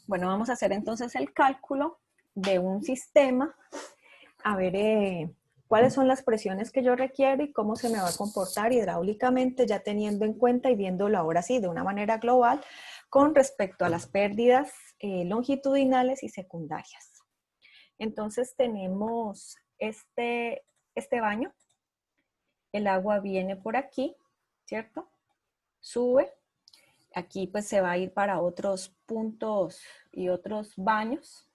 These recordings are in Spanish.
Bueno, vamos a hacer entonces el cálculo de un sistema, a ver cuáles son las presiones que yo requiero y cómo se me va a comportar hidráulicamente, ya teniendo en cuenta y viéndolo ahora sí de una manera global con respecto a las pérdidas longitudinales y secundarias. Entonces tenemos este baño, el agua viene por aquí, ¿cierto? Sube. Aquí pues se va a ir para otros puntos y otros baños.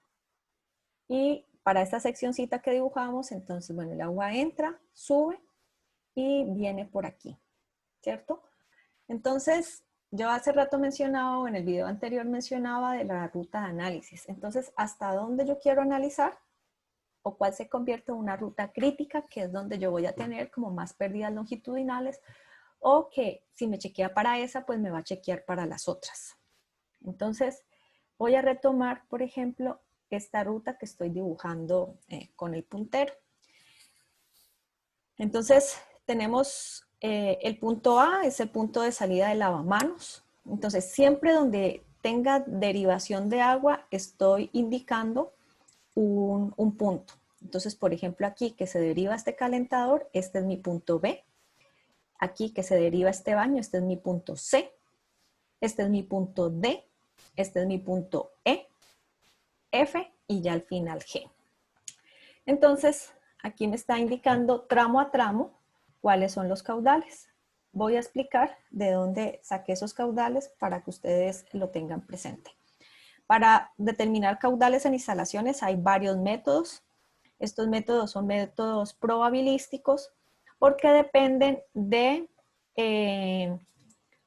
Y para esta seccioncita que dibujamos, entonces, bueno, el agua entra, sube y viene por aquí, ¿cierto? Entonces, yo hace rato mencionaba, en el video anterior mencionaba de la ruta de análisis. Entonces, ¿hasta dónde yo quiero analizar? O cuál se convierte en una ruta crítica, que es donde yo voy a tener como más pérdidas longitudinales, o que si me chequea para esa, pues me va a chequear para las otras. Entonces, voy a retomar, por ejemplo, esta ruta que estoy dibujando con el puntero. Entonces, tenemos el punto A, es el punto de salida de lavamanos. Entonces, siempre donde tenga derivación de agua, estoy indicando un punto. Entonces, por ejemplo, aquí que se deriva este calentador, este es mi punto B. Aquí que se deriva este baño, este es mi punto C. Este es mi punto D. Este es mi punto E, F y ya al final G. Entonces, aquí me está indicando tramo a tramo cuáles son los caudales. Voy a explicar de dónde saqué esos caudales para que ustedes lo tengan presente. Para determinar caudales en instalaciones hay varios métodos. Estos métodos son métodos probabilísticos porque dependen de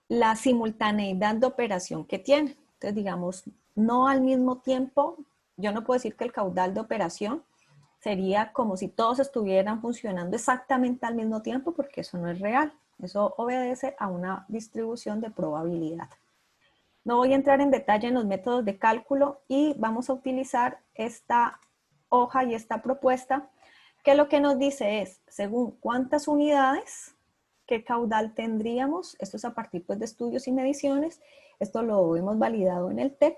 la simultaneidad de operación que tienen. Entonces, digamos, no al mismo tiempo, yo no puedo decir que el caudal de operación sería como si todos estuvieran funcionando exactamente al mismo tiempo, porque eso no es real. Eso obedece a una distribución de probabilidad. No voy a entrar en detalle en los métodos de cálculo y vamos a utilizar esta hoja y esta propuesta, que lo que nos dice es, según cuántas unidades, qué caudal tendríamos. Esto es a partir pues, de estudios y mediciones. Esto lo hemos validado en el TEC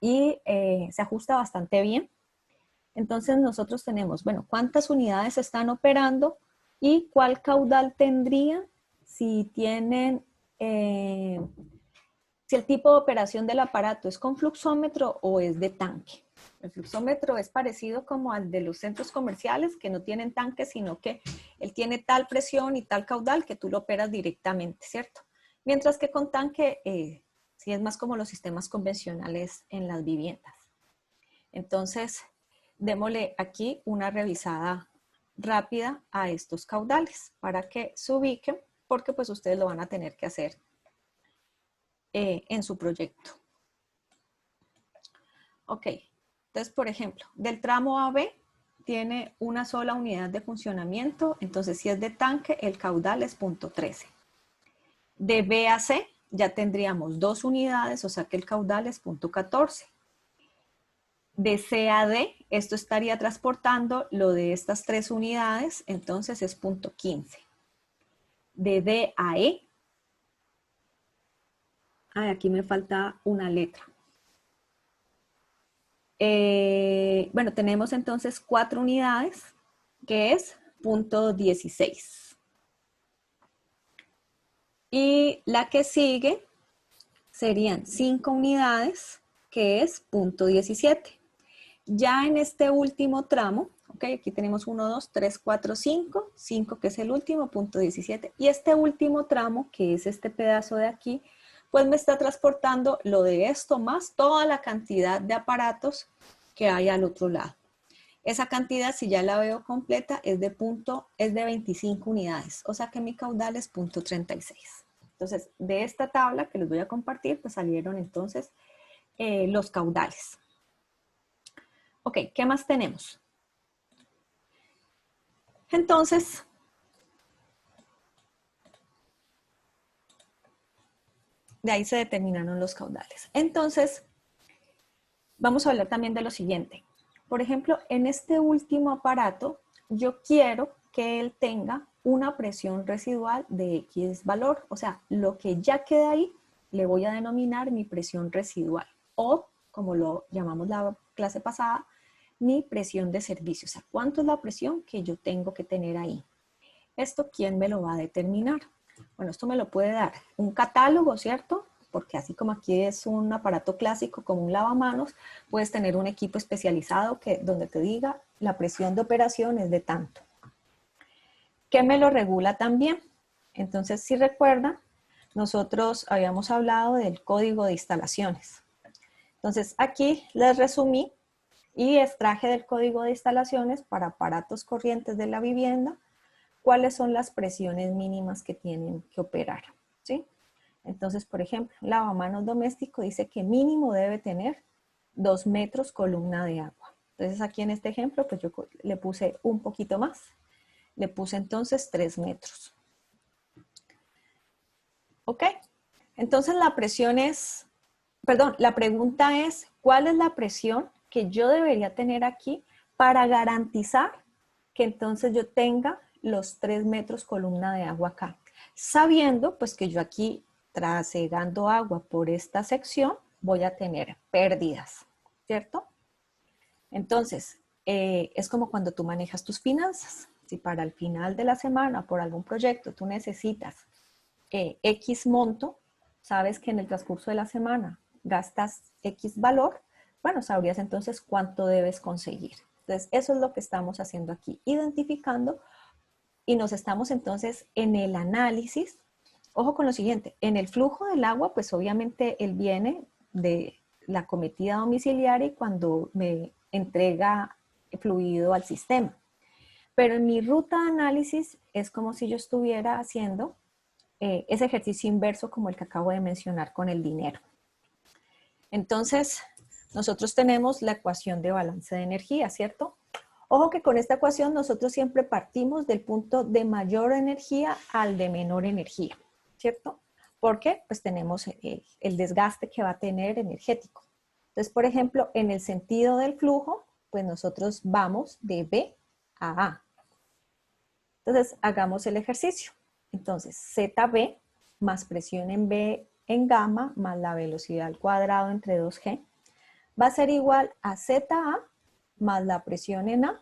y se ajusta bastante bien. Entonces nosotros tenemos, bueno, cuántas unidades están operando y cuál caudal tendrían si tienen, si el tipo de operación del aparato es con fluxómetro o es de tanque. El fluxómetro es parecido como al de los centros comerciales que no tienen tanque, sino que él tiene tal presión y tal caudal que tú lo operas directamente, ¿cierto? Mientras que con tanque sí es más como los sistemas convencionales en las viviendas. Entonces, démosle aquí una revisada rápida a estos caudales para que se ubiquen, porque pues ustedes lo van a tener que hacer en su proyecto. Ok, entonces por ejemplo, del tramo AB tiene una sola unidad de funcionamiento, entonces si es de tanque, el caudal es 0.13. De B a C ya tendríamos 2 unidades, o sea que el caudal es 0.14. De C a D, esto estaría transportando lo de estas 3 unidades, entonces es 0.15. De D a E, aquí me falta una letra. Bueno, tenemos entonces 4 unidades, que es 0.16. Y la que sigue serían 5 unidades, que es 0.17. Ya en este último tramo, ok, aquí tenemos 1, 2, 3, 4, 5, 5 que es el último, 0.17. Y este último tramo, que es este pedazo de aquí, pues me está transportando lo de esto más toda la cantidad de aparatos que hay al otro lado. Esa cantidad, si ya la veo completa, es de 25 unidades, o sea que mi caudal es 0.36. Entonces, de esta tabla que les voy a compartir, pues salieron entonces los caudales. Ok, ¿qué más tenemos? Entonces, de ahí se determinaron los caudales. Entonces, vamos a hablar también de lo siguiente. Por ejemplo, en este último aparato, yo quiero que él tenga una presión residual de X valor. O sea, lo que ya queda ahí, le voy a denominar mi presión residual. O como lo llamamos la clase pasada, mi presión de servicio. O sea, ¿cuánto es la presión que yo tengo que tener ahí? ¿Esto quién me lo va a determinar? Bueno, esto me lo puede dar un catálogo, ¿cierto? Porque así como aquí es un aparato clásico como un lavamanos, puedes tener un equipo especializado donde te diga la presión de operación es de tanto. ¿Qué me lo regula también? Entonces, si recuerdan, nosotros habíamos hablado del código de instalaciones. Entonces, aquí les resumí y extraje del código de instalaciones para aparatos corrientes de la vivienda cuáles son las presiones mínimas que tienen que operar, ¿sí? Entonces, por ejemplo, lavamanos doméstico dice que mínimo debe tener 2 metros columna de agua. Entonces, aquí en este ejemplo, pues yo le puse un poquito más. Le puse entonces 3 metros. ¿Ok? Entonces, la pregunta es, ¿cuál es la presión que yo debería tener aquí para garantizar que entonces yo tenga los 3 metros columna de agua acá? Sabiendo pues que yo aquí, trasegando agua por esta sección, voy a tener pérdidas, ¿cierto? Entonces, es como cuando tú manejas tus finanzas. Si para el final de la semana, por algún proyecto, tú necesitas X monto, sabes que en el transcurso de la semana gastas X valor, bueno, sabrías entonces cuánto debes conseguir. Entonces, eso es lo que estamos haciendo aquí, identificando y nos estamos entonces en el análisis. Ojo con lo siguiente, en el flujo del agua, pues obviamente él viene de la cometida domiciliaria y cuando me entrega fluido al sistema. Pero en mi ruta de análisis es como si yo estuviera haciendo ese ejercicio inverso como el que acabo de mencionar con el dinero. Entonces, nosotros tenemos la ecuación de balance de energía, ¿cierto? Ojo que con esta ecuación nosotros siempre partimos del punto de mayor energía al de menor energía, ¿cierto? Porque pues tenemos el desgaste que va a tener energético. Entonces, por ejemplo, en el sentido del flujo, pues nosotros vamos de B a A. Entonces, hagamos el ejercicio. Entonces, ZB más presión en B en gamma más la velocidad al cuadrado entre 2G va a ser igual a ZA más la presión en A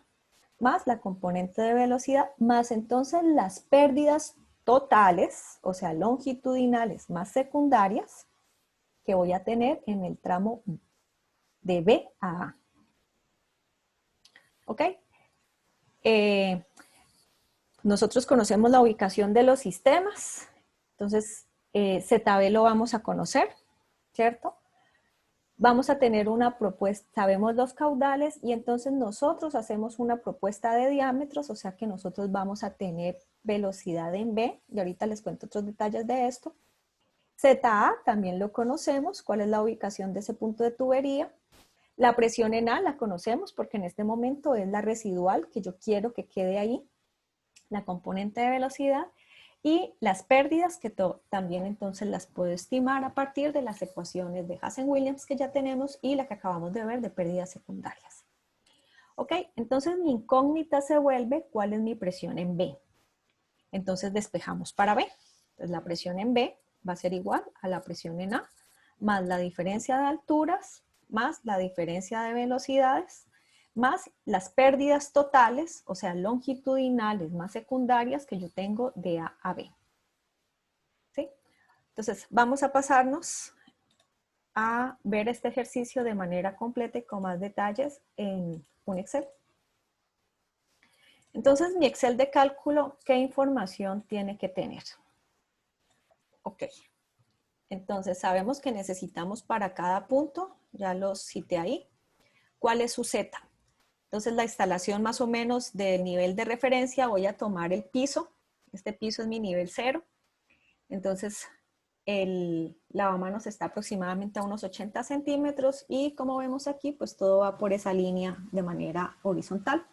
más la componente de velocidad más entonces las pérdidas totales, o sea, longitudinales más secundarias que voy a tener en el tramo de B a A. ¿Ok? Nosotros conocemos la ubicación de los sistemas, entonces ZB lo vamos a conocer, ¿cierto? Vamos a tener una propuesta, sabemos los caudales y entonces nosotros hacemos una propuesta de diámetros, o sea que nosotros vamos a tener velocidad en B, y ahorita les cuento otros detalles de esto. ZA también lo conocemos, cuál es la ubicación de ese punto de tubería. La presión en A la conocemos porque en este momento es la residual que yo quiero que quede ahí, la componente de velocidad. Y las pérdidas que también entonces las puedo estimar a partir de las ecuaciones de Hazen-Williams que ya tenemos y la que acabamos de ver de pérdidas secundarias. Ok, entonces mi incógnita se vuelve ¿cuál es mi presión en B? Entonces despejamos para B. Entonces la presión en B va a ser igual a la presión en A más la diferencia de alturas más la diferencia de velocidades más las pérdidas totales, o sea, longitudinales más secundarias que yo tengo de A a B. ¿Sí? Entonces, vamos a pasarnos a ver este ejercicio de manera completa y con más detalles en un Excel. Entonces, mi Excel de cálculo, ¿qué información tiene que tener? Ok. Entonces, sabemos que necesitamos para cada punto, ya los cité ahí, ¿cuál es su Z? Entonces, la instalación más o menos del nivel de referencia, voy a tomar el piso. Este piso es mi nivel 0. Entonces, el lavamanos está aproximadamente a unos 80 centímetros y como vemos aquí, pues todo va por esa línea de manera horizontal.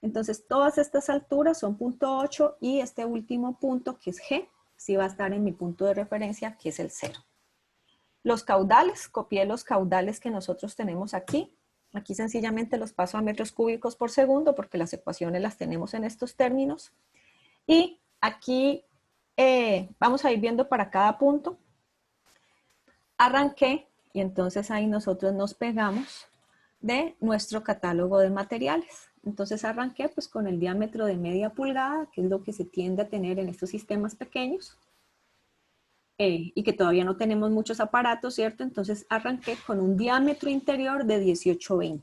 Entonces, todas estas alturas son 0.8 y este último punto, que es G, sí va a estar en mi punto de referencia, que es el 0. Los caudales, copié los caudales que nosotros tenemos aquí. Aquí sencillamente los paso a metros cúbicos por segundo porque las ecuaciones las tenemos en estos términos. Y aquí vamos a ir viendo para cada punto. Arranqué Y entonces ahí nosotros nos pegamos de nuestro catálogo de materiales. Entonces arranqué pues con el diámetro de media pulgada, que es lo que se tiende a tener en estos sistemas pequeños, y que todavía no tenemos muchos aparatos, ¿cierto? Entonces arranqué con un diámetro interior de 18-20.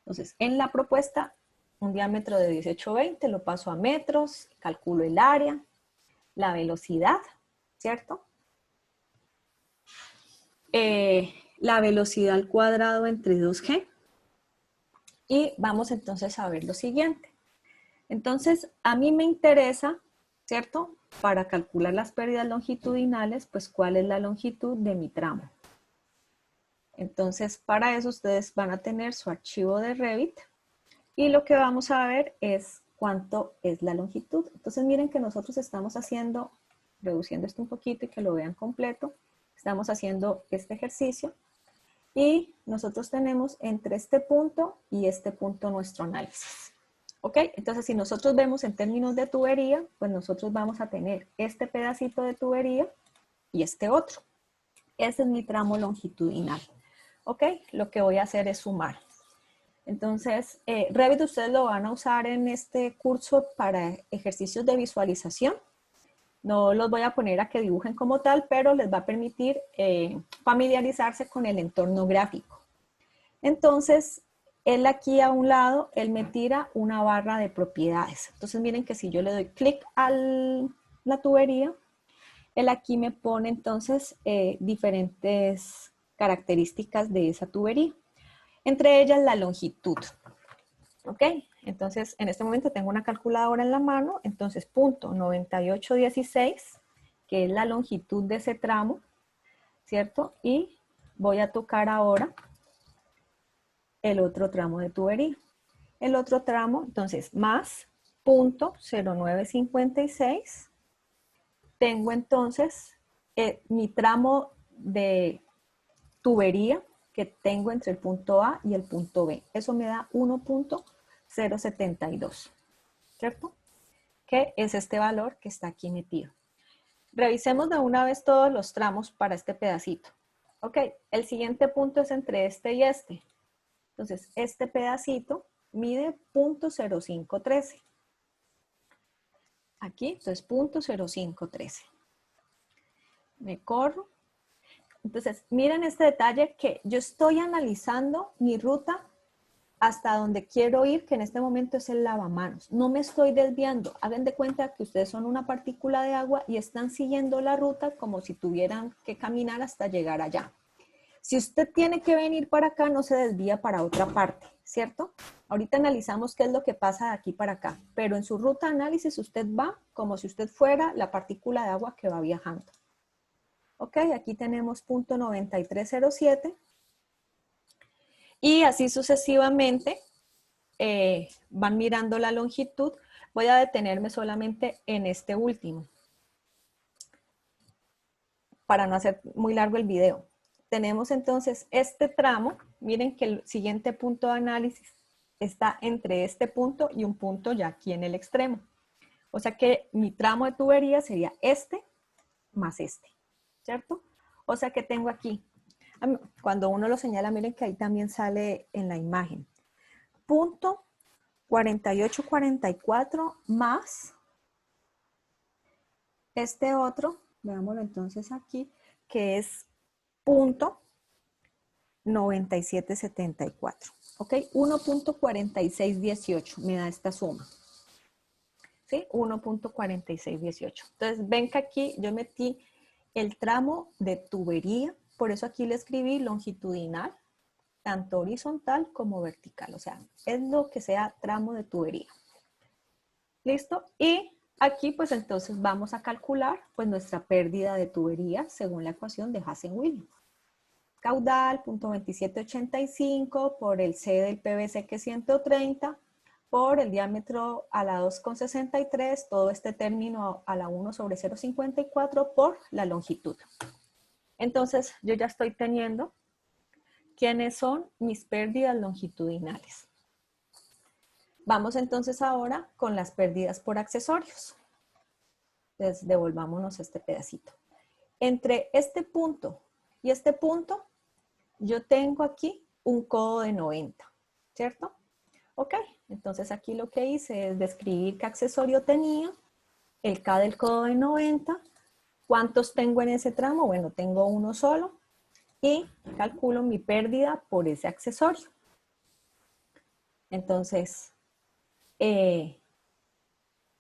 Entonces en la propuesta, un diámetro de 18-20, lo paso a metros, calculo el área, la velocidad, ¿cierto? La velocidad al cuadrado entre 2G. Y vamos entonces a ver lo siguiente. Entonces, a mí me interesa, ¿cierto? Para calcular las pérdidas longitudinales, pues cuál es la longitud de mi tramo. Entonces, para eso ustedes van a tener su archivo de Revit y lo que vamos a ver es cuánto es la longitud. Entonces, miren que nosotros estamos haciendo, reduciendo esto un poquito y que lo vean completo, estamos haciendo este ejercicio y nosotros tenemos entre este punto y este punto nuestro análisis. ¿Ok? Entonces, si nosotros vemos en términos de tubería, pues nosotros vamos a tener este pedacito de tubería y este otro. Ese es mi tramo longitudinal. ¿Ok? Lo que voy a hacer es sumar. Entonces, Revit ustedes lo van a usar en este curso para ejercicios de visualización. No los voy a poner a que dibujen como tal, pero les va a permitir familiarizarse con el entorno gráfico. Entonces, él aquí a un lado, él me tira una barra de propiedades. Entonces, miren que si yo le doy clic a la tubería, él aquí me pone entonces diferentes características de esa tubería. Entre ellas la longitud. ¿Ok? Entonces, en este momento tengo una calculadora en la mano, entonces punto 9816, que es la longitud de ese tramo, ¿cierto? Y voy a tocar ahora el otro tramo de tubería. El otro tramo, entonces, más punto 0956, tengo entonces mi tramo de tubería que tengo entre el punto A y el punto B. Eso me da 1.072, ¿cierto? Que es este valor que está aquí metido. Revisemos de una vez todos los tramos para este pedacito. Ok, el siguiente punto es entre este y este. Entonces, este pedacito mide 0.0513. Aquí, entonces, 0.0513. Me corro. Entonces, miren este detalle que yo estoy analizando mi ruta hasta donde quiero ir, que en este momento es el lavamanos. No me estoy desviando. Hagan de cuenta que ustedes son una partícula de agua y están siguiendo la ruta como si tuvieran que caminar hasta llegar allá. Si usted tiene que venir para acá, no se desvía para otra parte, ¿cierto? Ahorita analizamos qué es lo que pasa de aquí para acá, pero en su ruta de análisis usted va como si usted fuera la partícula de agua que va viajando. Ok, aquí tenemos punto 9307 y así sucesivamente van mirando la longitud. Voy a detenerme solamente en este último para no hacer muy largo el video. Tenemos entonces este tramo. Miren que el siguiente punto de análisis está entre este punto y un punto ya aquí en el extremo. O sea que mi tramo de tubería sería este más este, ¿cierto? O sea que tengo aquí, cuando uno lo señala, miren que ahí también sale en la imagen. Punto 4844 más este otro, veámoslo entonces aquí, que es punto 9774. ¿Ok? 1.4618 me da esta suma. ¿Sí? 1.4618. Entonces, ven que aquí yo metí el tramo de tubería, por eso aquí le escribí longitudinal, tanto horizontal como vertical. O sea, es lo que sea tramo de tubería. ¿Listo? Y aquí, pues entonces vamos a calcular pues nuestra pérdida de tubería según la ecuación de Hazen-Williams. Caudal, punto 2785 por el C del PVC que es 130, por el diámetro a la 2,63, todo este término a la 1 sobre 0,54 por la longitud. Entonces, yo ya estoy teniendo quiénes son mis pérdidas longitudinales. Vamos entonces ahora con las pérdidas por accesorios. Entonces, devolvámonos este pedacito. Entre este punto Y este punto, yo tengo aquí un codo de 90, ¿cierto? Ok, entonces aquí lo que hice es describir qué accesorio tenía, el K del codo de 90, ¿cuántos tengo en ese tramo? Bueno, tengo uno solo y calculo mi pérdida por ese accesorio. Entonces,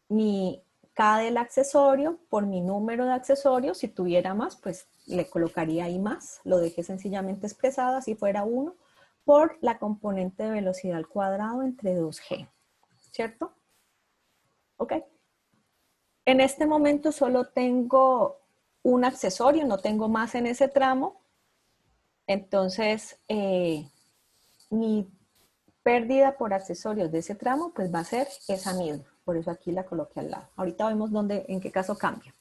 mi K del accesorio por mi número de accesorios, si tuviera más, pues le colocaría ahí más, lo dejé sencillamente expresado, así fuera 1, por la componente de velocidad al cuadrado entre 2G, ¿cierto? Ok. En este momento solo tengo un accesorio, no tengo más en ese tramo, entonces mi pérdida por accesorios de ese tramo pues va a ser esa misma, por eso aquí la coloqué al lado. Ahorita vemos en qué caso cambia.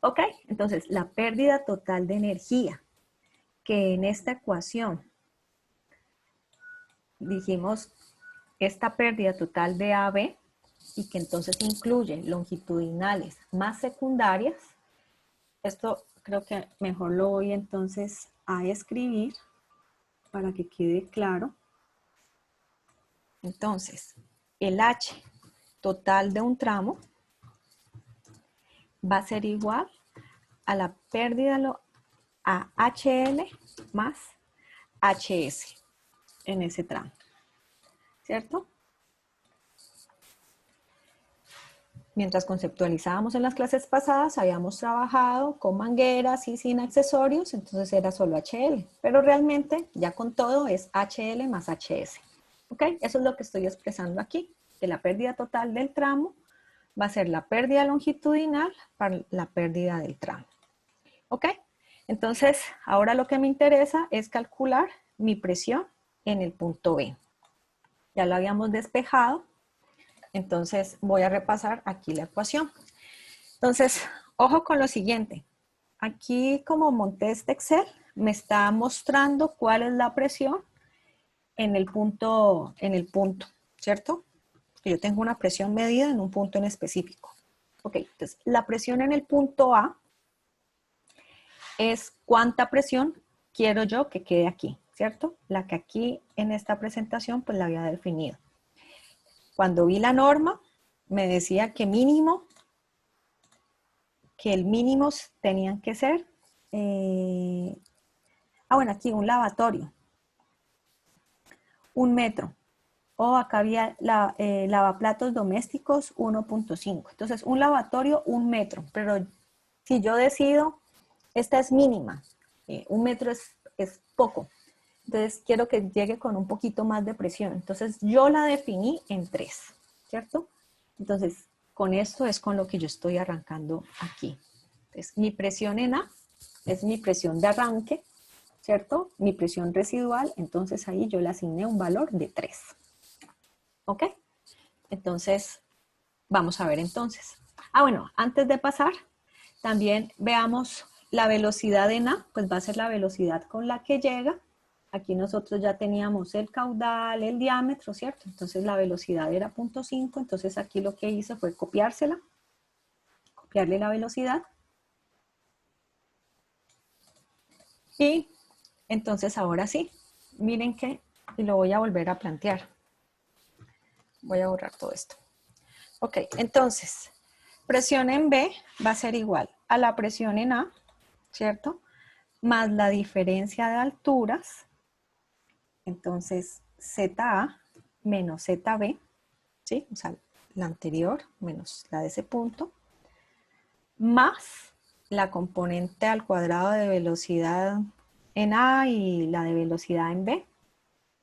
Ok, entonces la pérdida total de energía, que en esta ecuación dijimos esta pérdida total de AB y que entonces incluye longitudinales más secundarias, esto creo que mejor lo voy entonces a escribir para que quede claro. Entonces, el H total de un tramo va a ser igual a la pérdida a HL más HS en ese tramo, ¿cierto? Mientras conceptualizábamos en las clases pasadas, habíamos trabajado con mangueras y sin accesorios, entonces era solo HL, pero realmente ya con todo es HL más HS. ¿Ok? Eso es lo que estoy expresando aquí, que la pérdida total del tramo va a ser la pérdida longitudinal para la pérdida del tramo. ¿Ok? Entonces, ahora lo que me interesa es calcular mi presión en el punto B. Ya lo habíamos despejado, entonces voy a repasar aquí la ecuación. Entonces, ojo con lo siguiente. Aquí, como monté este Excel, me está mostrando cuál es la presión en el punto, ¿cierto? Yo tengo una presión medida en un punto en específico. Ok, entonces la presión en el punto A es cuánta presión quiero yo que quede aquí, ¿cierto? La que aquí en esta presentación pues la había definido. Cuando vi la norma me decía que el mínimo tenían que ser, bueno, aquí un lavatorio, 1 metro. O acá había lavaplatos domésticos 1.5. Entonces, un lavatorio, 1 metro. Pero si yo decido, esta es mínima. 1 metro es poco. Entonces, quiero que llegue con un poquito más de presión. Entonces, yo la definí en 3, ¿cierto? Entonces, con esto es con lo que yo estoy arrancando aquí. Entonces, mi presión en A es mi presión de arranque, ¿cierto? Mi presión residual, entonces ahí yo le asigné un valor de 3. ¿Ok? Entonces, vamos a ver entonces. Bueno, antes de pasar, también veamos la velocidad en A, pues va a ser la velocidad con la que llega. Aquí nosotros ya teníamos el caudal, el diámetro, ¿cierto? Entonces la velocidad era 0.5, entonces aquí lo que hice fue copiarle la velocidad. Y entonces ahora sí, miren que, y lo voy a volver a plantear. Voy a borrar todo esto. Ok, entonces, presión en B va a ser igual a la presión en A, ¿cierto? Más la diferencia de alturas, entonces ZA menos ZB, ¿sí? O sea, la anterior menos la de ese punto, más la componente al cuadrado de velocidad en A y la de velocidad en B,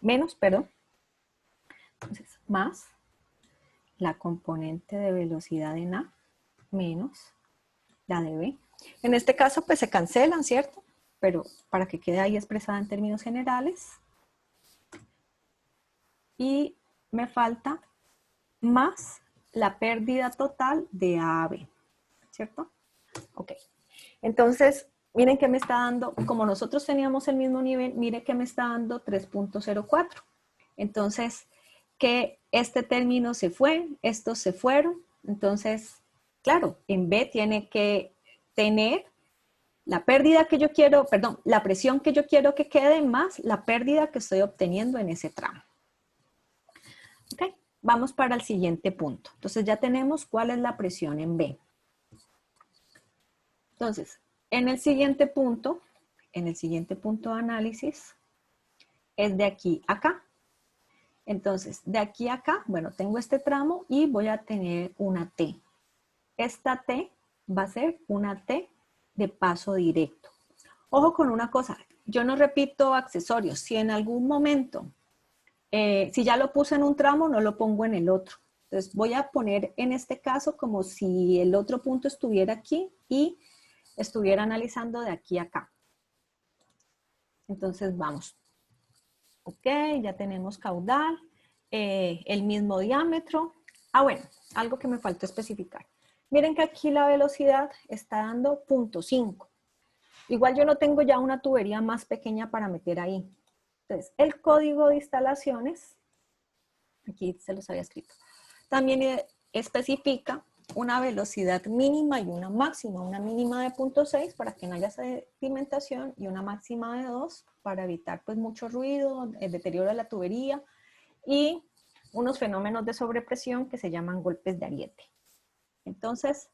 menos, perdón, entonces, más la componente de velocidad en A menos la de B. En este caso, pues se cancelan, ¿cierto? Pero para que quede ahí expresada en términos generales. Y me falta más la pérdida total de A a B, ¿cierto? Ok. Entonces, miren que me está dando, como nosotros teníamos el mismo nivel, miren que me está dando 3.04. Entonces, que este término se fue, estos se fueron. Entonces, claro, en B tiene que tener la pérdida que yo quiero, perdón, la presión que yo quiero que quede más la pérdida que estoy obteniendo en ese tramo. ¿Ok? Vamos para el siguiente punto. Entonces ya tenemos cuál es la presión en B. Entonces, en el siguiente punto de análisis, es de aquí a acá. Entonces, de aquí a acá, bueno, tengo este tramo y voy a tener una T. Esta T va a ser una T de paso directo. Ojo con una cosa, yo no repito accesorios. Si en algún momento, si ya lo puse en un tramo, no lo pongo en el otro. Entonces, voy a poner en este caso como si el otro punto estuviera aquí y estuviera analizando de aquí a acá. Entonces, vamos. Ok, ya tenemos caudal, el mismo diámetro. Ah, bueno, algo que me faltó especificar. Miren que aquí la velocidad está dando 0.5. Igual yo no tengo ya una tubería más pequeña para meter ahí. Entonces, el código de instalaciones, aquí se los había escrito, también especifica una velocidad mínima y una máxima. Una mínima de 0.6 para que no haya sedimentación y una máxima de 2 para evitar pues mucho ruido, el deterioro de la tubería y unos fenómenos de sobrepresión que se llaman golpes de ariete. Entonces,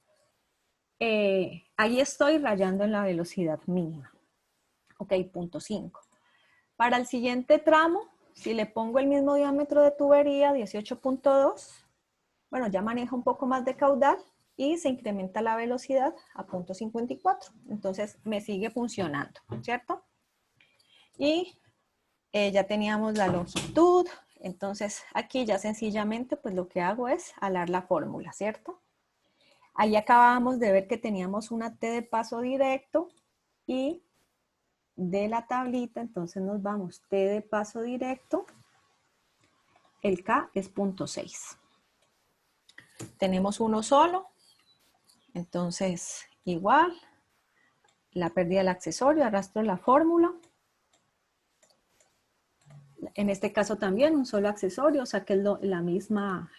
ahí estoy rayando en la velocidad mínima. Ok, 0.5. Para el siguiente tramo, si le pongo el mismo diámetro de tubería, 18.2, bueno, ya maneja un poco más de caudal y se incrementa la velocidad a 0.54. Entonces, me sigue funcionando, ¿cierto? Y ya teníamos la longitud. Entonces, aquí ya sencillamente, pues lo que hago es alar la fórmula, ¿cierto? Ahí acabábamos de ver que teníamos una T de paso directo y de la tablita, entonces nos vamos T de paso directo, el K es 0.6. Tenemos uno solo, entonces igual, la pérdida del accesorio, arrastro la fórmula. En este caso también un solo accesorio, o sea que es la misma.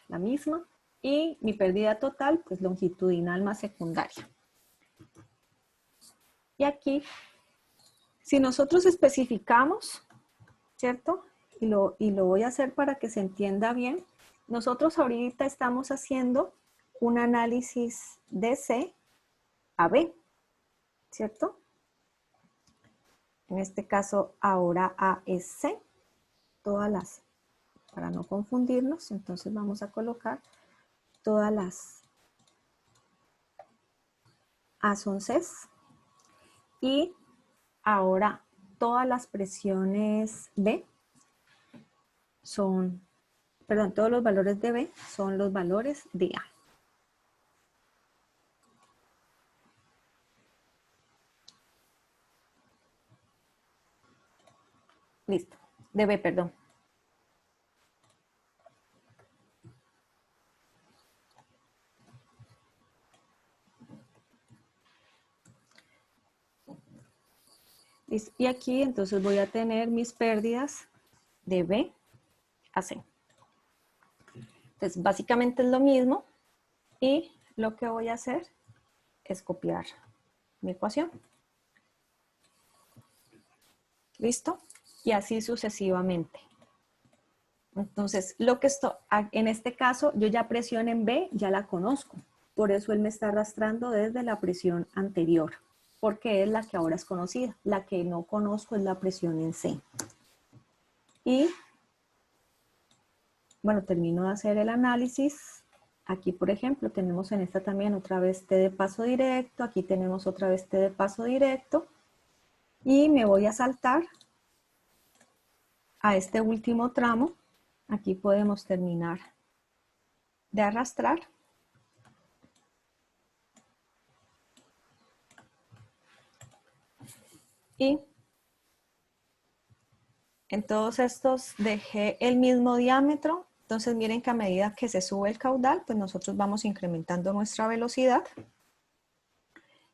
Y mi pérdida total, pues longitudinal más secundaria. Y aquí, si nosotros especificamos, ¿cierto? Y lo voy a hacer para que se entienda bien. Nosotros ahorita estamos haciendo un análisis de C a B, ¿cierto? En este caso, ahora A es C. Todas las, para no confundirnos, entonces vamos a colocar todas las A son Cs. Y ahora todas las presiones B son, perdón, todos los valores de B son los valores de A. Listo, de B, perdón. Y aquí entonces voy a tener mis pérdidas de B a C. Entonces básicamente es lo mismo y lo que voy a hacer es copiar mi ecuación. ¿Listo? Y así sucesivamente. Entonces, en este caso, yo ya presión en B, ya la conozco. Por eso él me está arrastrando desde la presión anterior, porque es la que ahora es conocida. La que no conozco es la presión en C. Y, bueno, termino de hacer el análisis. Aquí, por ejemplo, tenemos en esta también otra vez T de paso directo. Aquí tenemos otra vez T de paso directo. Y me voy a saltar a este último tramo. Aquí podemos terminar de arrastrar. Y en todos estos dejé el mismo diámetro. Entonces miren que a medida que se sube el caudal, pues nosotros vamos incrementando nuestra velocidad.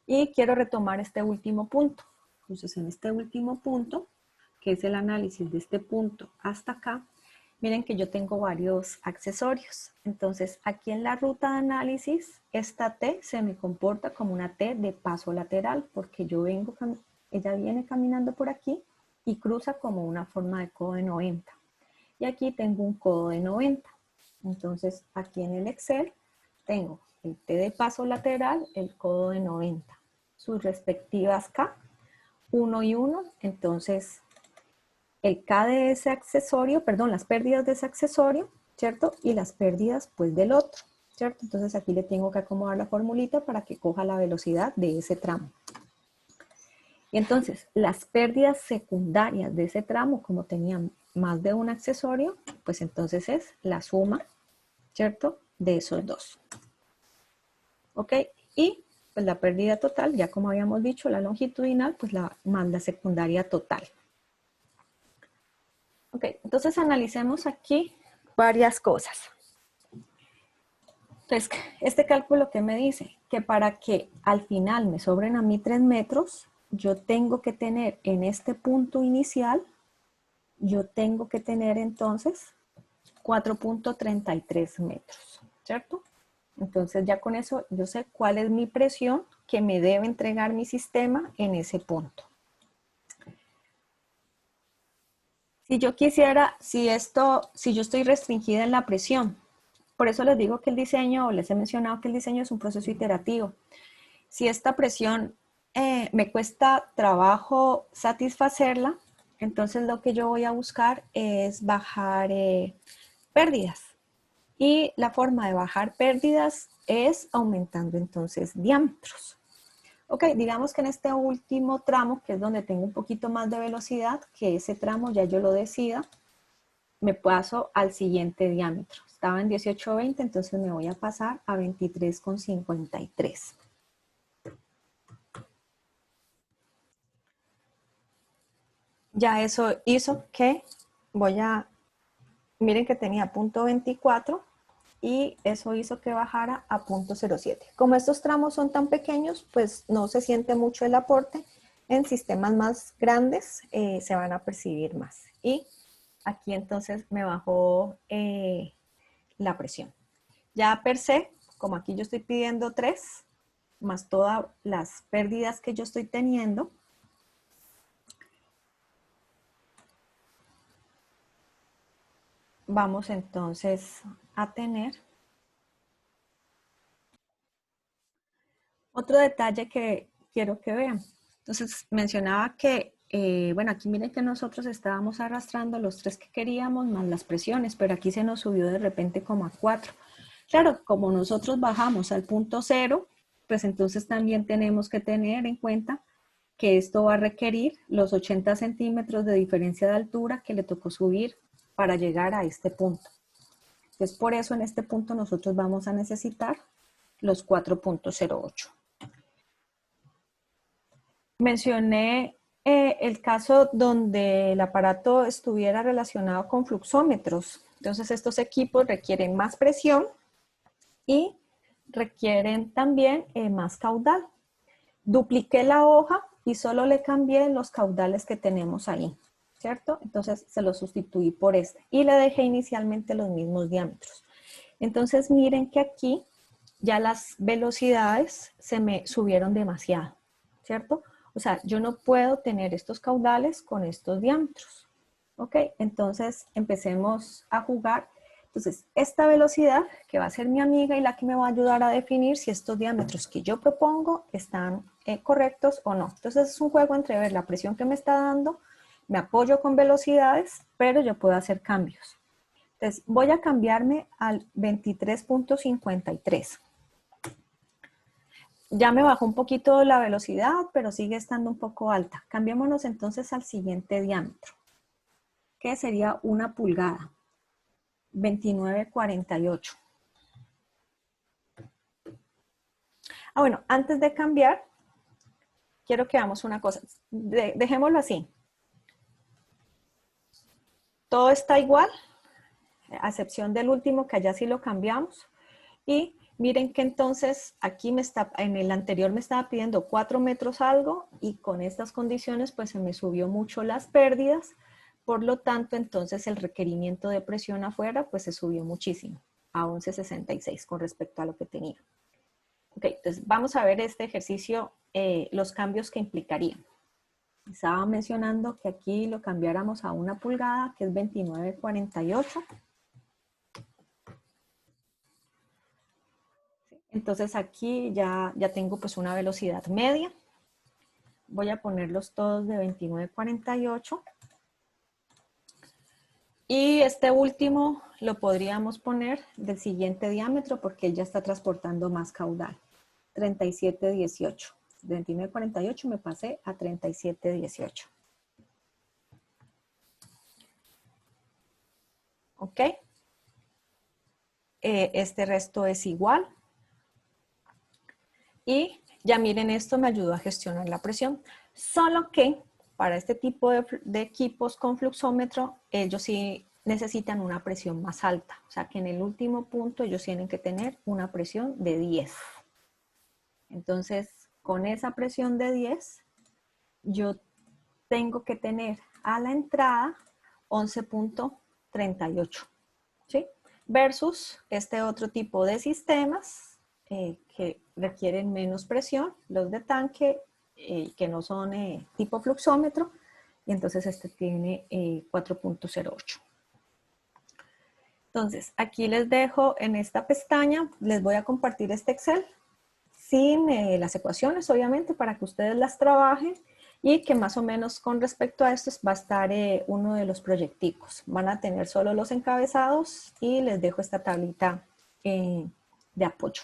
Y quiero retomar este último punto. Entonces en este último punto, que es el análisis de este punto hasta acá, miren que yo tengo varios accesorios. Entonces, aquí en la ruta de análisis, esta T se me comporta como una T de paso lateral, porque ella viene caminando por aquí y cruza como una forma de codo de 90. Y aquí tengo un codo de 90. Entonces, aquí en el Excel tengo el T de paso lateral, el codo de 90. Sus respectivas K, 1 y 1. Entonces, el K de ese accesorio, perdón, las pérdidas de ese accesorio, ¿cierto? Y las pérdidas, pues, del otro, ¿cierto? Entonces, aquí le tengo que acomodar la formulita para que coja la velocidad de ese tramo. Y entonces, las pérdidas secundarias de ese tramo, como tenían más de un accesorio, pues entonces es la suma, ¿cierto? De esos dos. ¿Ok? Y pues la pérdida total, ya como habíamos dicho, la longitudinal, pues más la secundaria total. Ok, entonces analicemos aquí varias cosas. Entonces, este cálculo que me dice que para que al final me sobren a mí 3 metros, yo tengo que tener en este punto inicial, yo tengo que tener entonces 4.33 metros, ¿cierto? Entonces ya con eso yo sé cuál es mi presión que me debe entregar mi sistema en ese punto. Si yo quisiera, si yo estoy restringida en la presión, por eso les digo que el diseño, les he mencionado que el diseño es un proceso iterativo. Si esta presión me cuesta trabajo satisfacerla, entonces lo que yo voy a buscar es bajar pérdidas. Y la forma de bajar pérdidas es aumentando entonces diámetros. Ok, digamos que en este último tramo, que es donde tengo un poquito más de velocidad, que ese tramo ya yo lo decida, me paso al siguiente diámetro. Estaba en 18.20, entonces me voy a pasar a 23.53. Ya eso hizo que miren que tenía punto 24 y eso hizo que bajara a punto 07. Como estos tramos son tan pequeños, pues no se siente mucho el aporte. En sistemas más grandes se van a percibir más. Y aquí entonces me bajó la presión. Ya per se, como aquí yo estoy pidiendo 3, más todas las pérdidas que yo estoy teniendo, vamos entonces a tener otro detalle que quiero que vean. Entonces mencionaba que, bueno, aquí miren que nosotros estábamos arrastrando los 3 que queríamos más las presiones, pero aquí se nos subió de repente como a 4. Claro, como nosotros bajamos al punto 0, pues entonces también tenemos que tener en cuenta que esto va a requerir los 80 centímetros de diferencia de altura que le tocó subir para llegar a este punto. Entonces, por eso en este punto nosotros vamos a necesitar los 4.08. Mencioné el caso donde el aparato estuviera relacionado con fluxómetros. Entonces, estos equipos requieren más presión y requieren también más caudal. Dupliqué la hoja y solo le cambié los caudales que tenemos ahí, ¿cierto? Entonces se los sustituí por este y le dejé inicialmente los mismos diámetros. Entonces miren que aquí ya las velocidades se me subieron demasiado, ¿cierto? O sea, yo no puedo tener estos caudales con estos diámetros, ¿ok? Entonces empecemos a jugar. Entonces, esta velocidad que va a ser mi amiga y la que me va a ayudar a definir si estos diámetros que yo propongo están correctos o no. Entonces, es un juego entre ver la presión que me está dando, me apoyo con velocidades, pero yo puedo hacer cambios. Entonces, voy a cambiarme al 23.53. Ya me bajó un poquito la velocidad, pero sigue estando un poco alta. Cambiémonos entonces al siguiente diámetro, que sería 1 pulgada. 29.48. Bueno, antes de cambiar, quiero que hagamos una cosa. Dejémoslo así. Todo está igual, a excepción del último, que allá sí lo cambiamos. Y miren que entonces aquí en el anterior me estaba pidiendo 4 metros algo y con estas condiciones pues se me subió mucho las pérdidas por lo tanto, entonces el requerimiento de presión afuera pues se subió muchísimo, a 11,66 con respecto a lo que tenía. Ok, entonces vamos a ver este ejercicio, los cambios que implicaría. Estaba mencionando que aquí lo cambiáramos a 1 pulgada, que es 29,48. Entonces aquí ya tengo pues una velocidad media. Voy a ponerlos todos de 29,48. Y este último lo podríamos poner del siguiente diámetro porque él ya está transportando más caudal. 37,18. De 29,48 me pasé a 37,18. ¿Ok? Este resto es igual. Y ya miren, esto me ayudó a gestionar la presión. Solo que para este tipo de equipos con fluxómetro, ellos sí necesitan una presión más alta. O sea que en el último punto ellos tienen que tener una presión de 10. Entonces, con esa presión de 10, yo tengo que tener a la entrada 11,38, ¿sí? Versus este otro tipo de sistemas que requieren menos presión, los de tanque, que no son tipo fluxómetro, y entonces este tiene 4,08. Entonces, aquí les dejo en esta pestaña, les voy a compartir este Excel sin las ecuaciones, obviamente, para que ustedes las trabajen y que más o menos con respecto a esto va a estar uno de los proyecticos. Van a tener solo los encabezados y les dejo esta tablita de apoyo.